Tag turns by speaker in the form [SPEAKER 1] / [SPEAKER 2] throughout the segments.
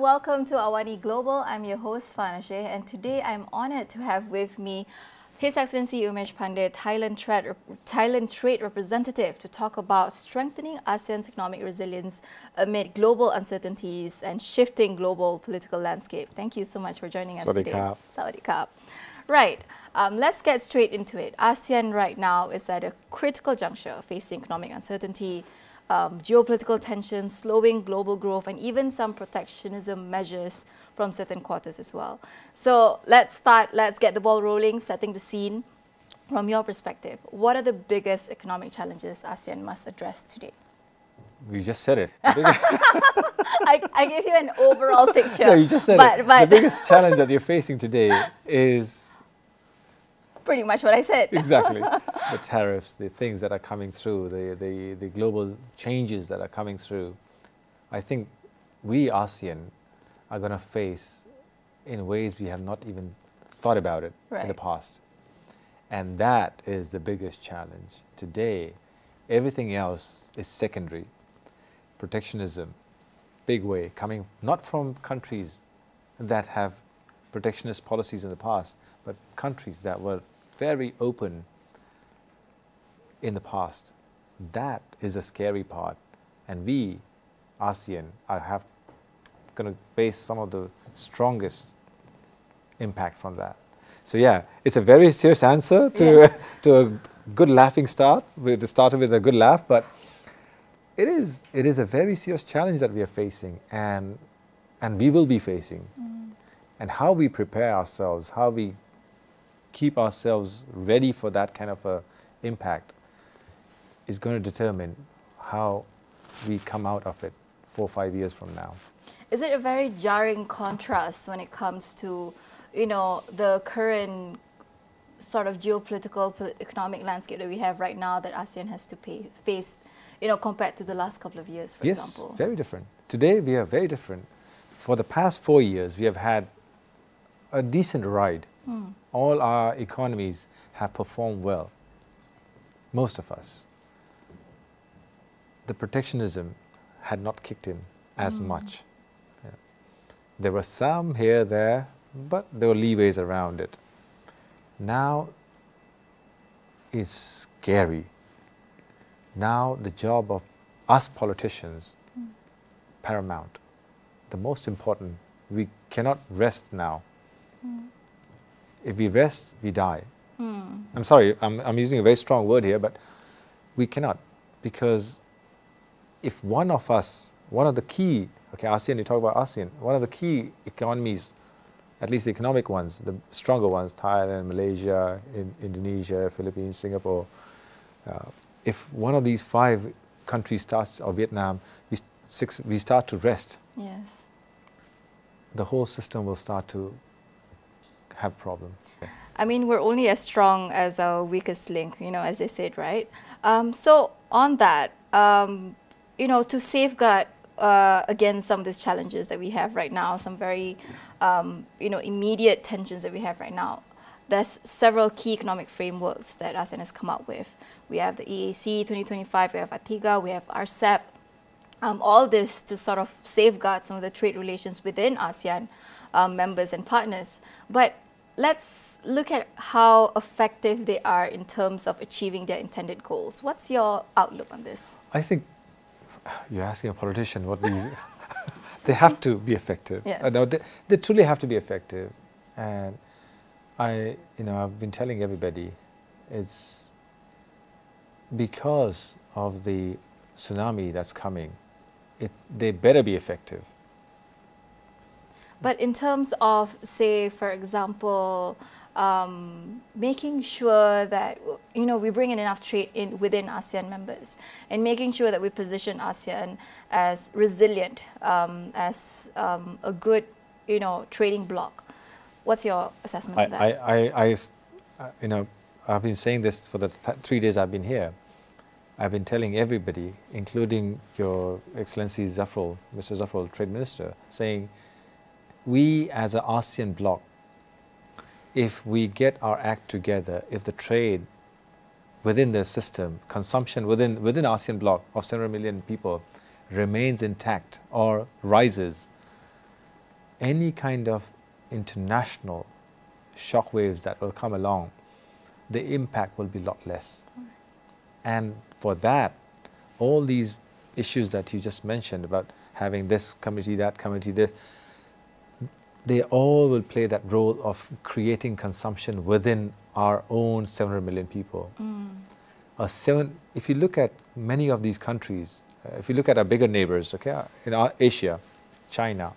[SPEAKER 1] welcome to AWANI Global. I'm your host Fanashe, and today I'm honored to have with me His Excellency Umesh Pandey, Thailand Trade Representative, to talk about strengthening ASEAN's economic resilience amid global uncertainties and shifting global political landscape. Thank you so much for joining us today. Sawadee Krap. Right, let's get straight into it. ASEAN right now is at a critical juncture, facing economic uncertainty, geopolitical tensions, slowing global growth, and even some protectionism measures from certain quarters as well. So let's get the ball rolling, setting the scene. From your perspective, what are the biggest economic challenges ASEAN must address today?
[SPEAKER 2] You just said it.
[SPEAKER 1] I gave you an overall picture.
[SPEAKER 2] No, you just said it. The biggest challenge that you're facing today is...
[SPEAKER 1] pretty much what I said.
[SPEAKER 2] Exactly. The tariffs, the things that are coming through, the global changes that are coming through. I think we, ASEAN, are going to face in ways we have not even thought about it in the past. And that is the biggest challenge. Today, everything else is secondary. Protectionism, big way, coming not from countries that have protectionist policies in the past, but countries that were very open in the past. That is a scary part, and we, ASEAN, are going to face some of the strongest impact from that. So yeah, it's a very serious answer to, to a good laughing start. We started with a good laugh, but it is a very serious challenge that we are facing, and we will be facing. And how we prepare ourselves, how we keep ourselves ready for that kind of a impact is going to determine how we come out of it 4 or 5 years from now.
[SPEAKER 1] Is it a very jarring contrast when it comes to, you know, the current sort of geopolitical, economic landscape that we have right now that ASEAN has to face, you know, compared to the last couple of years, for example?
[SPEAKER 2] Yes, very different. Today we are very different. For the past 4 years, we have had a decent ride. All our economies have performed well, most of us. The protectionism had not kicked in as much. Yeah. There were some here, there, but there were leeways around it. Now it's scary. Now the job of us politicians, paramount. The most important, we cannot rest now. If we rest, we die. I'm sorry, I'm using a very strong word here, but we cannot, because if one of us, one of the key, okay, ASEAN, you talk about ASEAN, one of the key economies, at least the economic ones, the stronger ones, Thailand, Malaysia, Indonesia, Philippines, Singapore, if one of these 5 countries starts, or Vietnam, we start to rest,
[SPEAKER 1] yes,
[SPEAKER 2] the whole system will start to have problem.
[SPEAKER 1] I mean, we're only as strong as our weakest link, you know, as they said, right? So on that, you know, to safeguard against some of these challenges that we have right now, some very, you know, immediate tensions that we have right now, there's several key economic frameworks that ASEAN has come up with. We have the EAC 2025, we have ATIGA, we have RCEP, all this to sort of safeguard some of the trade relations within ASEAN members and partners. But let's look at how effective they are in terms of achieving their intended goals. What's your outlook on this?
[SPEAKER 2] I think you're asking a politician what these... they have to be effective.
[SPEAKER 1] Yes.
[SPEAKER 2] No, they truly have to be effective. And I've been telling everybody, it's because of the tsunami that's coming, they better be effective.
[SPEAKER 1] But in terms of, say, for example, making sure that, you know, we bring in enough trade within ASEAN members, and making sure that we position ASEAN as resilient, as a good, you know, trading bloc. What's your assessment of that?
[SPEAKER 2] I've been saying this for the 3 days I've been here. I've been telling everybody, including Your Excellency Zafrul, Mr. Zafrul, Trade Minister, saying, we as an ASEAN bloc, if we get our act together, if the trade within the system, consumption within ASEAN bloc of 700 million people remains intact or rises, any kind of international shockwaves that will come along, the impact will be a lot less. And for that, all these issues that you just mentioned about having this committee, that committee, this, they all will play that role of creating consumption within our own 700 million people. If you look at many of these countries, if you look at our bigger neighbors, okay, in Asia, China,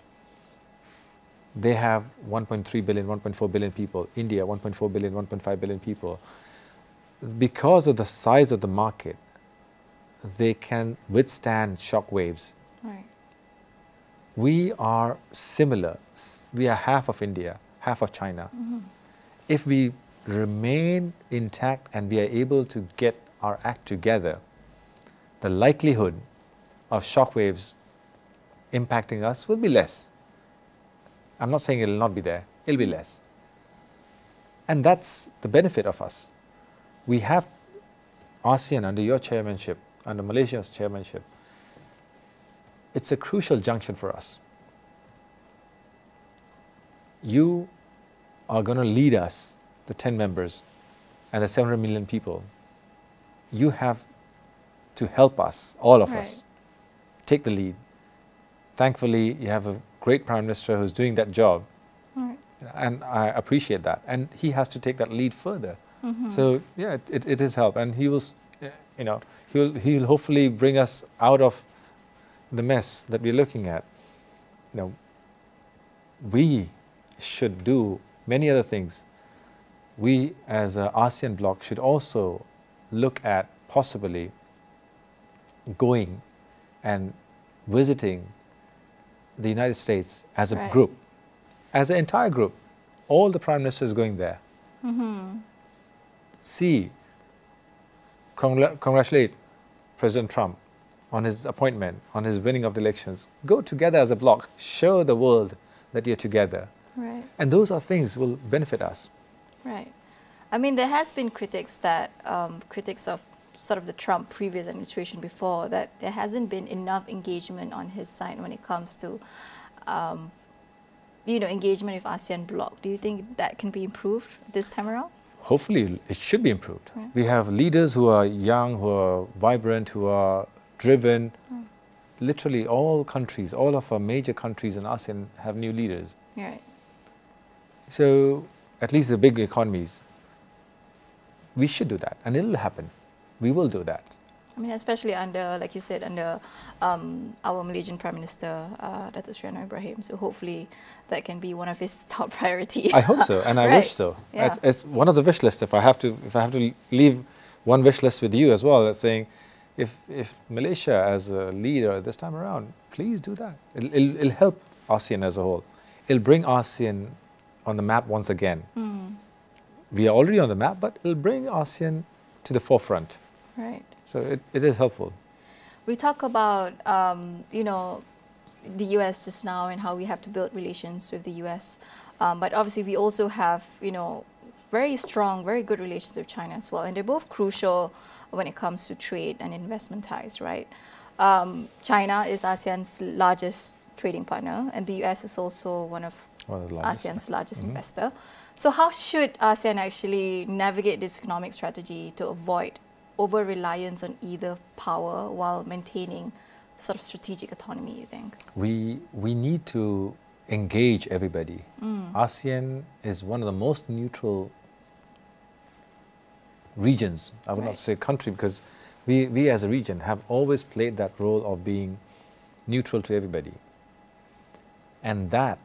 [SPEAKER 2] they have 1.3 billion, 1.4 billion people. India, 1.4 billion, 1.5 billion people. Because of the size of the market, they can withstand shock waves.
[SPEAKER 1] Right.
[SPEAKER 2] We are similar. We are half of India, half of China. If we remain intact and we are able to get our act together, the likelihood of shock waves impacting us will be less. I'm not saying it will not be there, it will be less. And that's the benefit of us. We have ASEAN under your chairmanship, under Malaysia's chairmanship. It's a crucial junction for us. You are going to lead us, the 10 members and the 700 million people. You have to help us, all of us, take the lead. Thankfully, you have a great Prime Minister who's doing that job. And I appreciate that. And he has to take that lead further. So yeah, it is help. And he will, you know, he'll hopefully bring us out of the mess that we're looking at. You know, we should do many other things. We as an ASEAN bloc should also look at possibly going and visiting the United States as a group, as an entire group, all the prime ministers going there. See, congratulate President Trump on his appointment, on his winning of the elections. Go together as a bloc, show the world that you're together. And those are things will benefit us.
[SPEAKER 1] I mean, there has been critics of sort of the Trump previous administration before, that there hasn't been enough engagement on his side when it comes to, you know, engagement with ASEAN bloc. Do you think that can be improved this time around?
[SPEAKER 2] Hopefully, it should be improved. We have leaders who are young, who are vibrant, who are driven. Literally all countries, all of our major countries in ASEAN have new leaders. So, at least the big economies, we should do that, and it will happen. We will do that.
[SPEAKER 1] I mean, especially under, like you said, under our Malaysian Prime Minister, Datuk Seri Anwar Ibrahim. So hopefully that can be one of his top priorities.
[SPEAKER 2] I hope so, and I wish so. It's one of the wish lists. If I have to leave one wish list with you as well, that's saying, if Malaysia as a leader this time around, please do that. It'll help ASEAN as a whole. It'll bring ASEAN on the map once again. We are already on the map, but it'll bring ASEAN to the forefront. So it is helpful.
[SPEAKER 1] We talk about, you know, the US just now and how we have to build relations with the US. But obviously we also have, you know, very strong, very good relations with China as well. And they're both crucial when it comes to trade and investment ties, right? China is ASEAN's largest trading partner, and the US is also one of ASEAN's largest investor. So how should ASEAN actually navigate this economic strategy to avoid over-reliance on either power while maintaining sort of strategic autonomy, you think?
[SPEAKER 2] We need to engage everybody. ASEAN is one of the most neutral regions. I would not say country, because we as a region have always played that role of being neutral to everybody. And that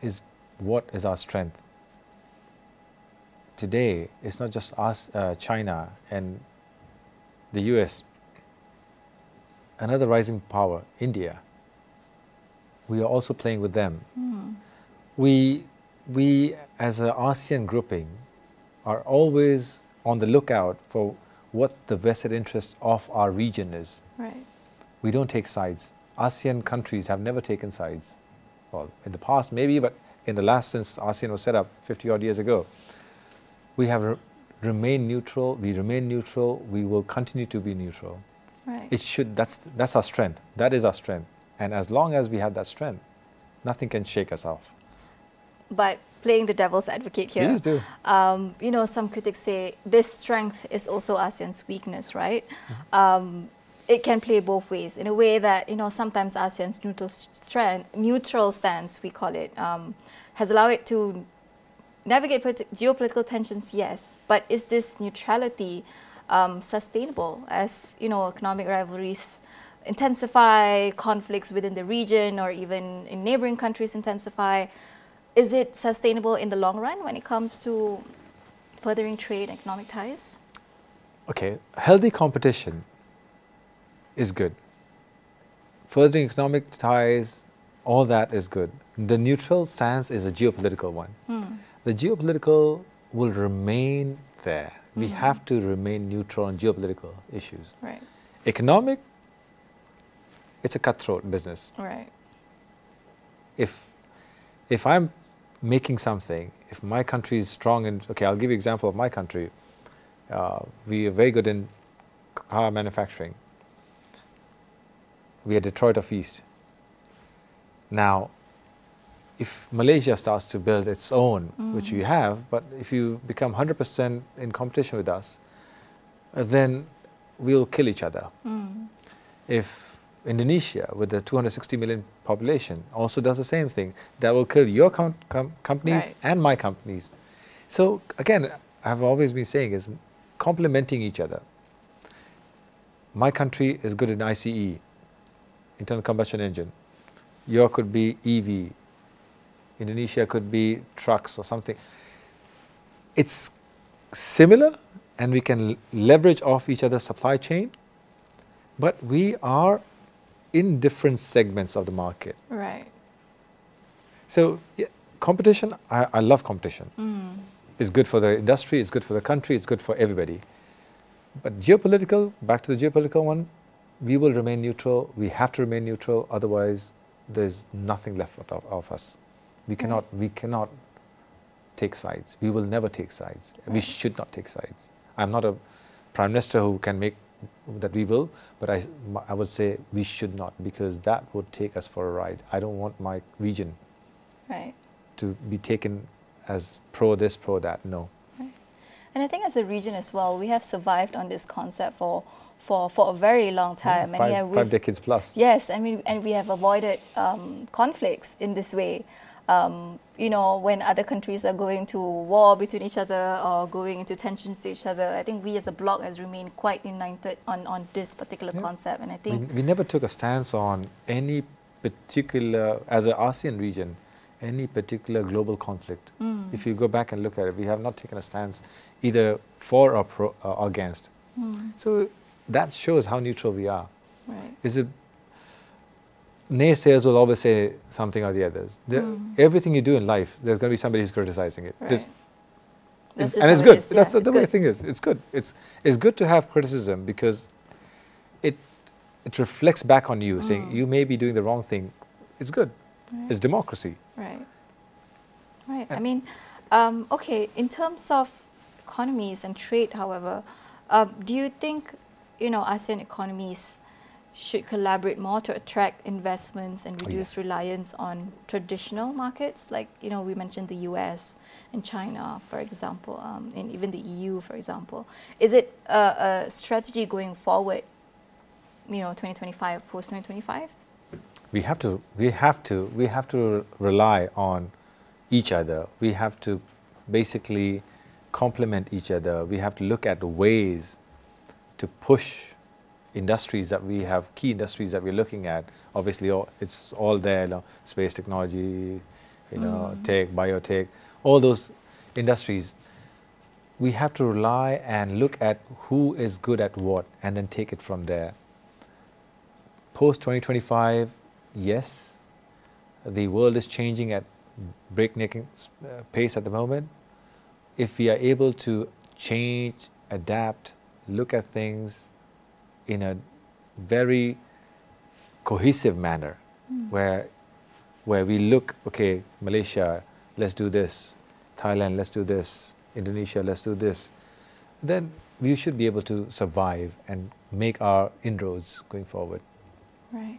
[SPEAKER 2] is what is our strength. Today, it's not just us, China and the US, another rising power, India. We are also playing with them. We as an ASEAN grouping are always on the lookout for what the vested interest of our region is. We don't take sides. ASEAN countries have never taken sides. Well, in the past maybe, but in the last, since ASEAN was set up 50 odd years ago, we have remained neutral. We remain neutral. We will continue to be neutral. It should. That's our strength. That is our strength. And as long as we have that strength, nothing can shake us off.
[SPEAKER 1] but playing the devil's advocate here.
[SPEAKER 2] Please do.
[SPEAKER 1] You know, some critics say this strength is also ASEAN's weakness, right? It can play both ways in a way that, you know, sometimes ASEAN's neutral stance, we call it, has allowed it to navigate geopolitical tensions, yes, but is this neutrality sustainable as, you know, economic rivalries intensify, conflicts within the region or even in neighboring countries intensify? Is it sustainable in the long run when it comes to furthering trade and economic ties?
[SPEAKER 2] Okay, healthy competition is good. Furthering economic ties, all that is good. The neutral stance is a geopolitical one. The geopolitical will remain there. We have to remain neutral on geopolitical issues.
[SPEAKER 1] Right.
[SPEAKER 2] Economic, it's a cutthroat business.
[SPEAKER 1] Right.
[SPEAKER 2] If I'm making something, if my country is strong in, okay, I'll give you an example of my country. We are very good in car manufacturing. We are Detroit of East. Now, if Malaysia starts to build its own, which you have, but if you become 100% in competition with us, then we'll kill each other. If Indonesia, with the 260 million population, also does the same thing, that will kill your companies and my companies. So again, I've always been saying is complementing each other. My country is good in ICE, internal combustion engine. Your could be EV. Indonesia could be trucks or something. It's similar and we can leverage off each other's supply chain, but we are in different segments of the market.
[SPEAKER 1] Right.
[SPEAKER 2] So yeah, competition, I love competition. It's good for the industry, it's good for the country, it's good for everybody. But geopolitical, back to the geopolitical one, we will remain neutral. We have to remain neutral, otherwise there's nothing left of us. We cannot take sides. We will never take sides. We should not take sides. I'm not a prime minister who can make that we will, but I would say we should not, because that would take us for a ride. I don't want my region to be taken as pro this, pro that. No.
[SPEAKER 1] Right. And I think as a region as well, we have survived on this concept for a very long time.
[SPEAKER 2] Yeah, and five decades plus.
[SPEAKER 1] Yes, and we have avoided conflicts in this way. You know, when other countries are going to war between each other or going into tensions to each other, I think we as a bloc has remained quite united on this particular concept. And I think
[SPEAKER 2] we never took a stance on any particular, as an ASEAN region, any particular global conflict. If you go back and look at it, we have not taken a stance either for or against. So that shows how neutral we are.
[SPEAKER 1] Right.
[SPEAKER 2] Is it naysayers will always say something or the others. Everything you do in life, there's going to be somebody who's criticizing it.
[SPEAKER 1] Right.
[SPEAKER 2] And it's good. That's the way the thing is. It's good. It's good to have criticism, because it reflects back on you, saying you may be doing the wrong thing. It's good.
[SPEAKER 1] Right.
[SPEAKER 2] It's democracy.
[SPEAKER 1] Right. Right. I mean, okay, in terms of economies and trade, however, do you think, you know, ASEAN economies should collaborate more to attract investments and reduce reliance on traditional markets? Like, you know, we mentioned the US and China, for example, and even the EU, for example. Is it a strategy going forward, you know, 2025, post-2025?
[SPEAKER 2] We have to rely on each other. We have to basically complement each other. We have to look at ways to push industries that we have, key industries that we're looking at. Obviously, it's all there, you know, space technology, you know, tech, biotech, all those industries. We have to rely and look at who is good at what and then take it from there. Post 2025, yes, the world is changing at breakneck pace at the moment. If we are able to change, adapt, look at things in a very cohesive manner, where we look, okay, Malaysia, let's do this, Thailand, let's do this, Indonesia, let's do this, then we should be able to survive and make our inroads going forward.
[SPEAKER 1] Right.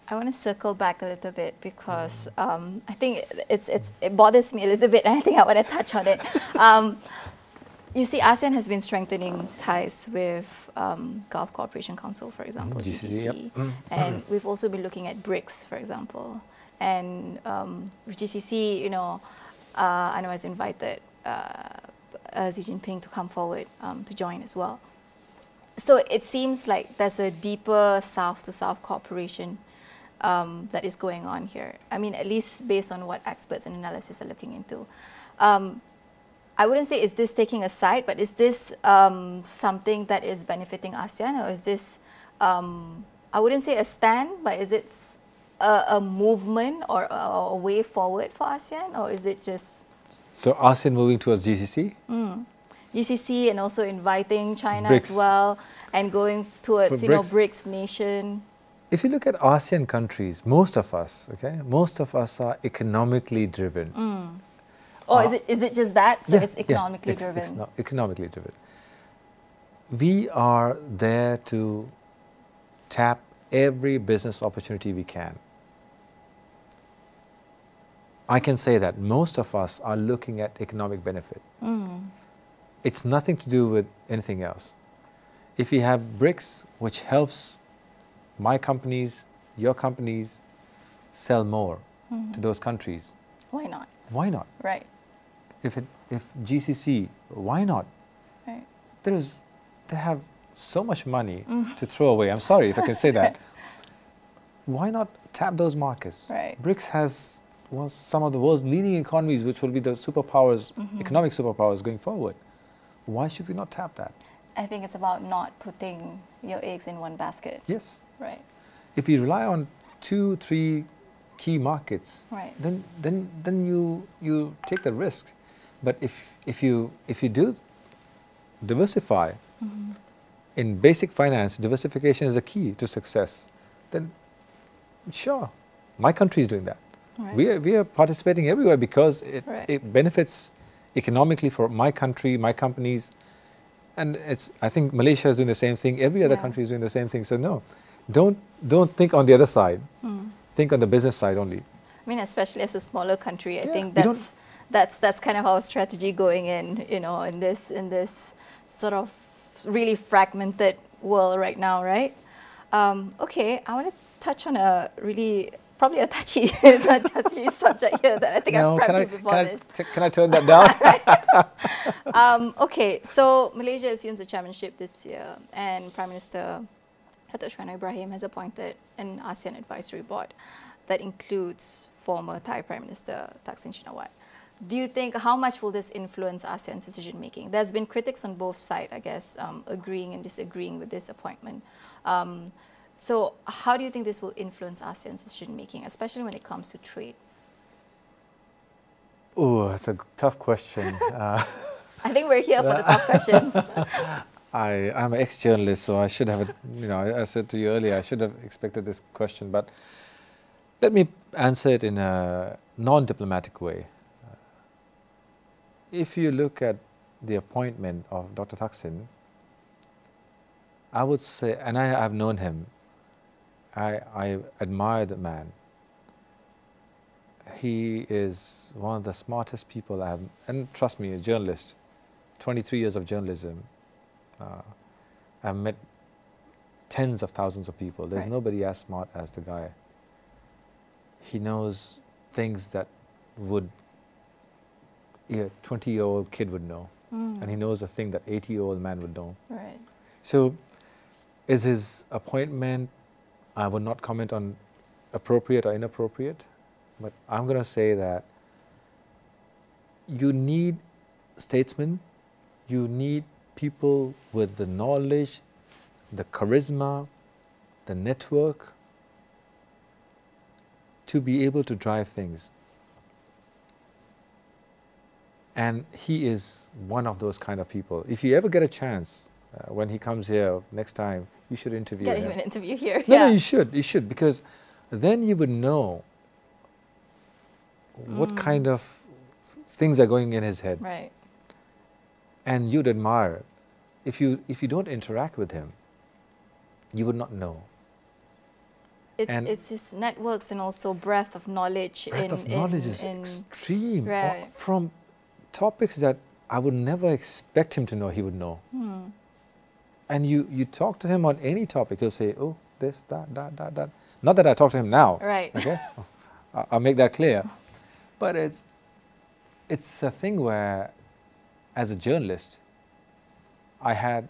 [SPEAKER 1] I want to circle back a little bit because I think it bothers me a little bit, and I think I want to touch on it. You see, ASEAN has been strengthening ties with Gulf Cooperation Council, for example, GCC,
[SPEAKER 2] yep.
[SPEAKER 1] And we've also been looking at BRICS, for example. And with GCC, you know, Anwar has invited Xi Jinping to come forward to join as well. So it seems like there's a deeper South-to-South cooperation that is going on here. I mean, at least based on what experts and analysis are looking into. I wouldn't say is this taking a side, but is this something that is benefiting ASEAN, or is this, I wouldn't say a stand, but is it a movement or a way forward for ASEAN, or is it just...
[SPEAKER 2] So ASEAN moving towards GCC?
[SPEAKER 1] GCC, and also inviting China
[SPEAKER 2] BRICS.
[SPEAKER 1] as well, and going towards,
[SPEAKER 2] For
[SPEAKER 1] you know,
[SPEAKER 2] BRICS.
[SPEAKER 1] BRICS nation.
[SPEAKER 2] If you look at ASEAN countries, most of us, okay, most of us are economically driven.
[SPEAKER 1] Or is it just that? So it's economically
[SPEAKER 2] it's
[SPEAKER 1] driven.
[SPEAKER 2] Economically driven. We are there to tap every business opportunity we can. I can say that most of us are looking at economic benefit. It's nothing to do with anything else. If we have BRICS, which helps my companies, your companies, sell more to those countries.
[SPEAKER 1] Why not?
[SPEAKER 2] Why not?
[SPEAKER 1] Right.
[SPEAKER 2] If GCC, why not?
[SPEAKER 1] Right.
[SPEAKER 2] They have so much money to throw away. I'm sorry if I can say that. Why not tap those markets?
[SPEAKER 1] Right.
[SPEAKER 2] BRICS has some of the world's leading economies, which will be the superpowers, economic superpowers going forward. Why should we not tap that?
[SPEAKER 1] I think it's about not putting your eggs in one basket.
[SPEAKER 2] Yes.
[SPEAKER 1] Right.
[SPEAKER 2] If you rely on 2, 3 key markets,
[SPEAKER 1] Right.
[SPEAKER 2] then you take the risk. But if you do diversify, in basic finance, diversification is the key to success. Then, sure, my country is doing that.
[SPEAKER 1] Right.
[SPEAKER 2] We are participating everywhere because
[SPEAKER 1] Right.
[SPEAKER 2] it benefits economically for my country, my companies, and I think Malaysia is doing the same thing. Every other country is doing the same thing. So no, don't think on the other side. Think on the business side only.
[SPEAKER 1] I mean, especially as a smaller country, I think
[SPEAKER 2] we
[SPEAKER 1] that's kind of our strategy going in, you know, in this sort of really fragmented world right now, right? Okay, I want to touch on a really probably a touchy subject here that I think I've prepped you before this.
[SPEAKER 2] Can I turn that down?
[SPEAKER 1] Okay, so Malaysia assumes the chairmanship this year, and Prime Minister Datuk Sri Ibrahim has appointed an ASEAN advisory board that includes former Thai Prime Minister Thaksin Shinawatra. Do you think, how much will this influence ASEAN's decision making? There's been critics on both sides, I guess, agreeing and disagreeing with this appointment. So how do you think this will influence ASEAN's decision making, especially when it comes to trade?
[SPEAKER 2] Oh, that's a tough question.
[SPEAKER 1] I think we're here for the tough questions.
[SPEAKER 2] I'm an ex-journalist, so I should have, I said to you earlier, I should have expected this question, but let me answer it in a non-diplomatic way. If you look at the appointment of Dr. Thaksin, I would say, and I've known him, I admire the man. He is one of the smartest people I have, and trust me, a journalist, 23 years of journalism. I've met tens of thousands of people. There's nobody as smart as the guy. He knows things that would a 20-year-old kid would know. And he knows a thing that 80-year-old man would know.
[SPEAKER 1] Right.
[SPEAKER 2] So is his appointment, I would not comment on appropriate or inappropriate, but I'm going to say that you need statesmen, you need people with the knowledge, the charisma, the network to be able to drive things. And he is one of those kind of people. If you ever get a chance, when he comes here next time, you should interview him.
[SPEAKER 1] Get him an interview here.
[SPEAKER 2] No, you should, because then you would know what kind of things are going in his head.
[SPEAKER 1] Right.
[SPEAKER 2] And you'd admire. If you don't interact with him, you would not know.
[SPEAKER 1] It's his networks and also breadth of knowledge.
[SPEAKER 2] Breadth of knowledge is extreme.
[SPEAKER 1] Right.
[SPEAKER 2] From topics that I would never expect him to know, he would know. And you talk to him on any topic, he'll say, oh, this, that. Not that I talk to him now.
[SPEAKER 1] Right.
[SPEAKER 2] Okay? I'll make that clear. But it's a thing where, as a journalist, I had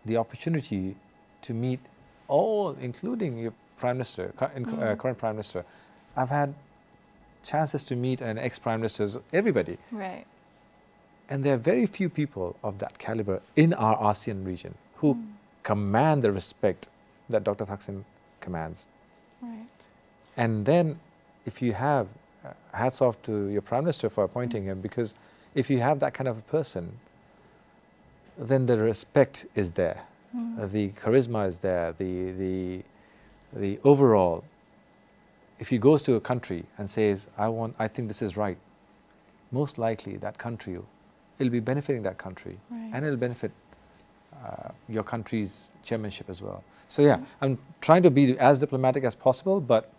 [SPEAKER 2] the opportunity to meet all, including your Prime Minister, current Prime Minister. I've had chances to meet an ex-Prime Ministers, everybody.
[SPEAKER 1] Right.
[SPEAKER 2] And there are very few people of that caliber in our ASEAN region who command the respect that Dr. Thaksin commands.
[SPEAKER 1] Right.
[SPEAKER 2] And then if you have, hats off to your Prime Minister for appointing him, because if you have that kind of a person, then the respect is there, the charisma is there, the overall. If he goes to a country and says, I think this is right, most likely that country, it'll be benefiting that country, and it'll benefit your country's chairmanship as well. So yeah, I'm trying to be as diplomatic as possible, but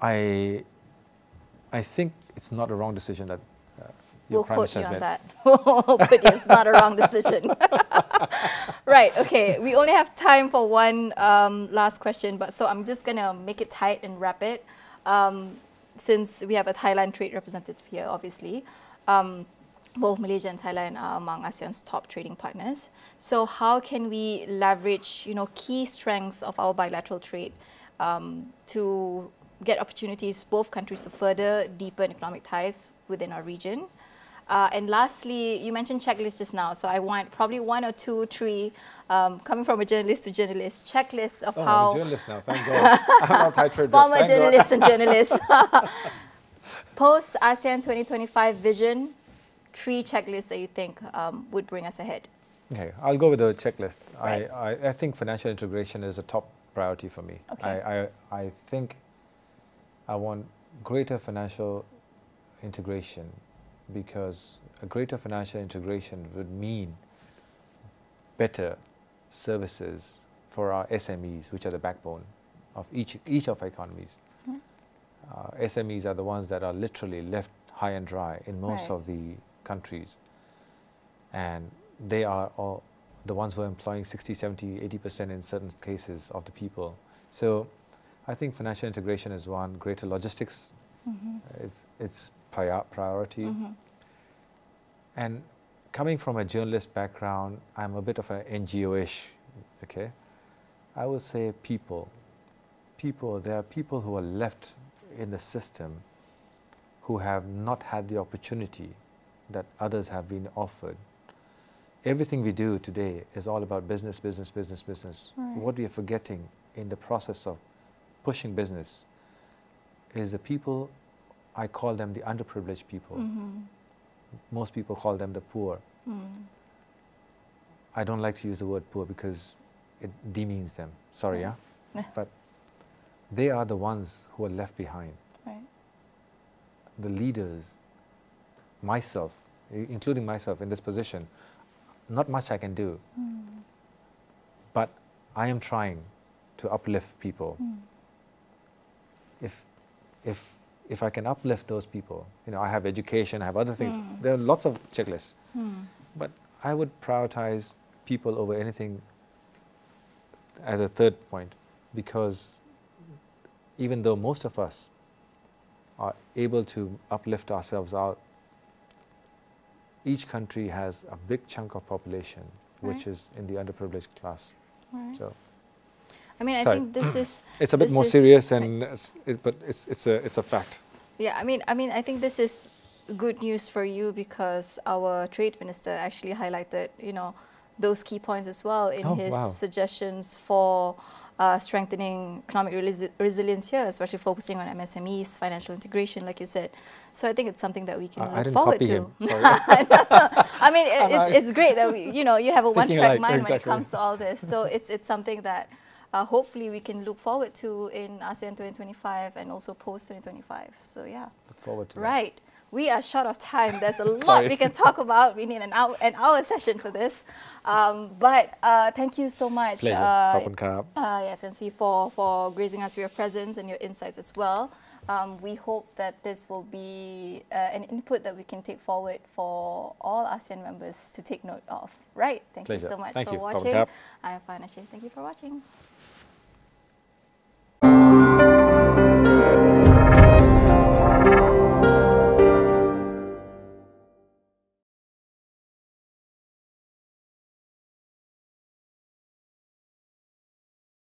[SPEAKER 2] I think it's not a wrong decision that your Prime Minister has made.
[SPEAKER 1] We'll quote you on that. It's not a wrong decision. Right, okay. We only have time for one last question, but so I'm just going to make it tight and wrap it. Since we have a Thailand trade representative here, obviously. Both Malaysia and Thailand are among ASEAN's top trading partners. So how can we leverage, key strengths of our bilateral trade to get opportunities, both countries, to further deepen economic ties within our region? And lastly, you mentioned checklists just now, so I want probably 1 or 2, 3, coming from a journalist to journalist, checklists of how...
[SPEAKER 2] I'm a journalist now, thank God. I'm not Thai trade.
[SPEAKER 1] Former journalists and journalists. Post-ASEAN 2025 vision, 3 checklists that you think would bring us ahead.
[SPEAKER 2] Okay, I'll go with the checklist.
[SPEAKER 1] Right.
[SPEAKER 2] I think financial integration is a top priority for me.
[SPEAKER 1] Okay.
[SPEAKER 2] I think I want greater financial integration, because a greater financial integration would mean better services for our SMEs, which are the backbone of each of our economies. SMEs are the ones that are literally left high and dry in most of the countries, and they are all the ones who are employing 60, 70, 80% in certain cases of the people. So I think financial integration is one, greater logistics is priority. And coming from a journalist background, I'm a bit of an NGO-ish, okay? I would say people, there are people who are left in the system who have not had the opportunity that others have been offered. Everything we do today is all about business, business, business, business. What we are forgetting in the process of pushing business is the people, I call them the underprivileged people. Most people call them the poor. I don't like to use the word poor because it demeans them. Sorry, but they are the ones who are left behind. The leaders, myself, including myself in this position, not much I can do, but I am trying to uplift people. If I can uplift those people, I have education, I have other things. There are lots of checklists, but I would prioritize people over anything as a third point, because even though most of us are able to uplift ourselves out, each country has a big chunk of population which is in the underprivileged class. So,
[SPEAKER 1] I mean, I think this is...
[SPEAKER 2] It's a bit more serious, and but it's a fact.
[SPEAKER 1] Yeah, I mean, I think this is good news for you, because our trade minister actually highlighted, those key points as well in his suggestions for strengthening economic resilience here, especially focusing on MSMEs, financial integration, like you said. So I think it's something that we can look forward to. I mean, it's great that you have a one-track mind when it comes to all this. So it's something that hopefully we can look forward to in ASEAN 2025 and also post 2025. So yeah.
[SPEAKER 2] Look forward to that.
[SPEAKER 1] Right. we are short of time. There's a lot
[SPEAKER 2] Sorry.
[SPEAKER 1] we can talk about. We need an hour session for this. But thank you so much,
[SPEAKER 2] Pleasure. ขอบคุณครับ
[SPEAKER 1] Excellency, for gracing us with your presence and your insights as well. We hope that this will be an input that we can take forward for all ASEAN members to take note of. Right? Thank
[SPEAKER 2] Pleasure.
[SPEAKER 1] you so much
[SPEAKER 2] Thank
[SPEAKER 1] for
[SPEAKER 2] you.
[SPEAKER 1] watching.
[SPEAKER 2] ขอบคุณครับ
[SPEAKER 1] I'm Pandey. Thank you for watching.